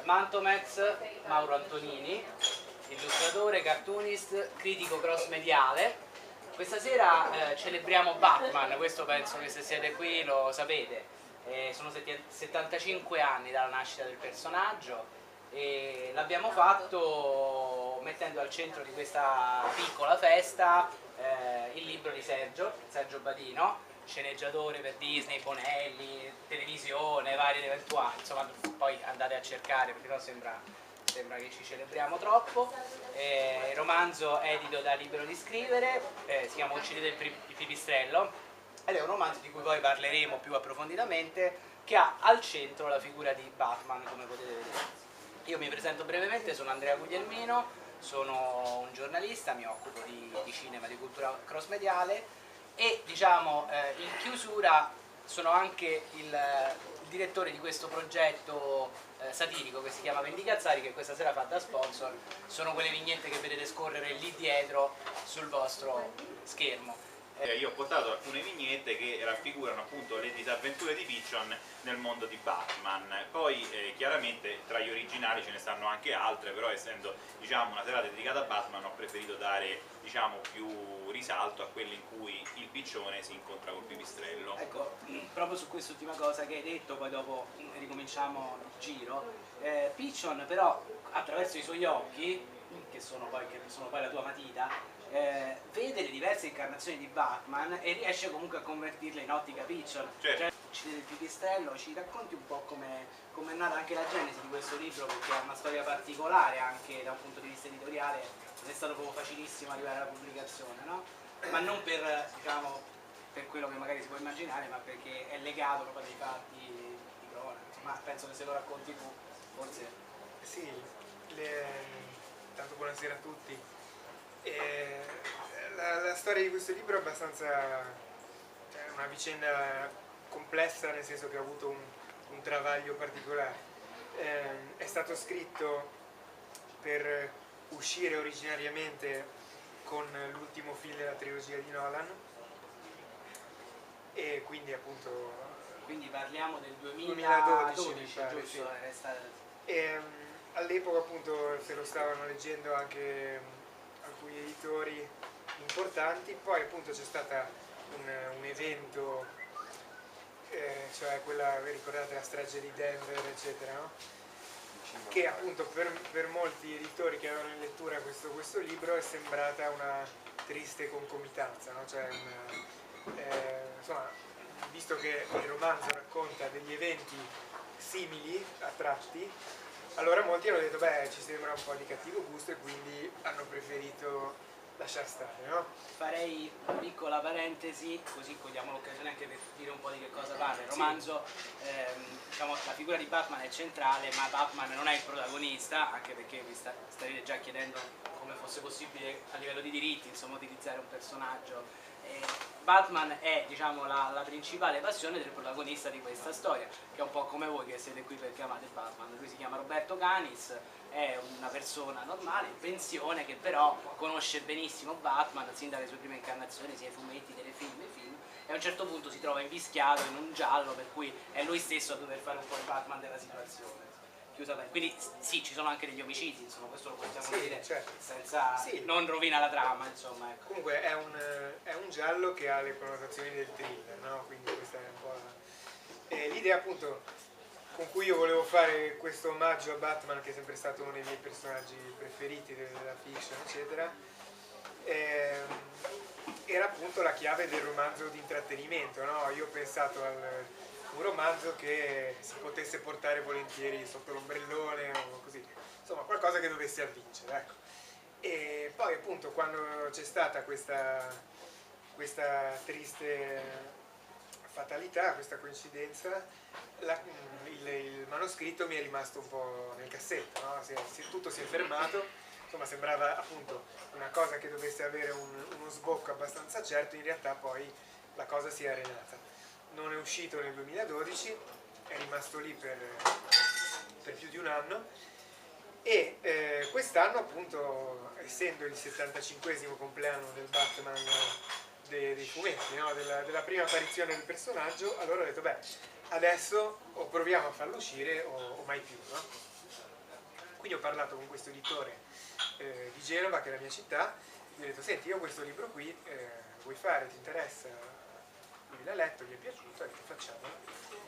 Mantomex, Mauro Antonini, illustratore, cartoonist, critico cross mediale. Questa sera celebriamo Batman, questo penso che se siete qui lo sapete. Sono 75 anni dalla nascita del personaggio e l'abbiamo fatto mettendo al centro di questa piccola festa il libro di Sergio Badino, sceneggiatore per Disney, Bonelli, televisione, vari ed eventuali, insomma poi andate a cercare perché no sembra che ci celebriamo troppo. Il romanzo edito da Libero di Scrivere, si chiama Uccidete il pipistrello ed è un romanzo di cui poi parleremo più approfonditamente, che ha al centro la figura di Batman, come potete vedere. Io mi presento brevemente, sono Andrea Guglielmino, sono un giornalista, mi occupo di cinema, di cultura cross mediale e diciamo in chiusura sono anche il direttore di questo progetto satirico che si chiama Vendicazzari, che questa sera fa da sponsor. Sono quelle vignette che vedete scorrere lì dietro sul vostro schermo. Io ho portato alcune vignette che raffigurano appunto le disavventure di Pigeon nel mondo di Batman. Poi chiaramente tra gli originali ce ne stanno anche altre, però essendo diciamo una serata dedicata a Batman ho preferito dare diciamo più risalto a quelle in cui il piccione si incontra col pipistrello. Ecco, proprio su quest'ultima cosa che hai detto, poi dopo ricominciamo il giro. Pigeon però attraverso i suoi occhi, che sono poi la tua matita, vede le diverse incarnazioni di Batman e riesce comunque a convertirle in ottica Pigeon. Certo. Cioè, Uccidete il pipistrello, ci racconti un po' come è nata anche la genesi di questo libro, perché ha una storia particolare anche da un punto di vista editoriale, non è stato proprio facilissimo arrivare alla pubblicazione, no? Ma non per, diciamo, per quello che magari si può immaginare, ma perché è legato proprio a dei fatti di cronaca. Ma penso che se lo racconti tu, forse... Sì, tanto buonasera a tutti. La storia di questo libro è abbastanza una vicenda complessa, nel senso che ha avuto un travaglio particolare. È stato scritto per uscire originariamente con l'ultimo film della trilogia di Nolan e quindi appunto... Quindi parliamo del 2012 pare, giusto? Sì. All'epoca appunto se lo stavano leggendo anche alcuni editori importanti, poi appunto c'è stato un evento, cioè quella, vi ricordate la strage di Denver eccetera, no? Che appunto per molti editori che avevano in lettura questo libro è sembrata una triste concomitanza, no? Cioè insomma, visto che il romanzo racconta degli eventi simili a tratti, allora molti hanno detto beh ci sembra un po' di cattivo gusto e quindi hanno preferito lasciar stare, no? Farei una piccola parentesi, così cogliamo l'occasione anche per dire un po' di che cosa parla. Il romanzo, diciamo, la figura di Batman è centrale, ma Batman non è il protagonista, anche perché vi starete già chiedendo come fosse possibile a livello di diritti, insomma, utilizzare un personaggio. Batman è, diciamo, la principale passione del protagonista di questa storia, che è un po' come voi che siete qui perché amate Batman. Lui si chiama Roberto Canis, è una persona normale, in pensione, che però conosce benissimo Batman sin dalle sue prime incarnazioni, sia i fumetti, telefilm e film, e a un certo punto si trova invischiato in un giallo, per cui è lui stesso a dover fare un po' il Batman della situazione. Quindi sì, ci sono anche degli omicidi, insomma, questo lo possiamo dire, certo. senza... Sì. non rovina la trama, insomma. Ecco. Comunque è un giallo che ha le connotazioni del thriller, no? Quindi questa è un po' l'idea appunto con cui io volevo fare questo omaggio a Batman, che è sempre stato uno dei miei personaggi preferiti della fiction, eccetera, era appunto la chiave del romanzo di intrattenimento, no? Io ho pensato a un romanzo che si potesse portare volentieri sotto l'ombrellone o così, insomma qualcosa che dovesse avvincere, ecco. E poi appunto quando c'è stata questa triste fatalità, questa coincidenza, il manoscritto mi è rimasto un po' nel cassetto, no? Tutto si è fermato, insomma sembrava appunto una cosa che dovesse avere uno sbocco abbastanza certo, in realtà poi la cosa si è arenata. Non è uscito nel 2012, è rimasto lì per più di un anno e quest'anno appunto, essendo il 75esimo compleanno del Batman dei fumetti, no? della prima apparizione del personaggio, allora ho detto beh, adesso o proviamo a farlo uscire o mai più, no? Quindi ho parlato con questo editore di Genova, che è la mia città, gli ho detto: senti, io ho questo libro qui, vuoi fare, ti interessa? Lui l'ha letto, gli è piaciuto, ha detto: facciamolo.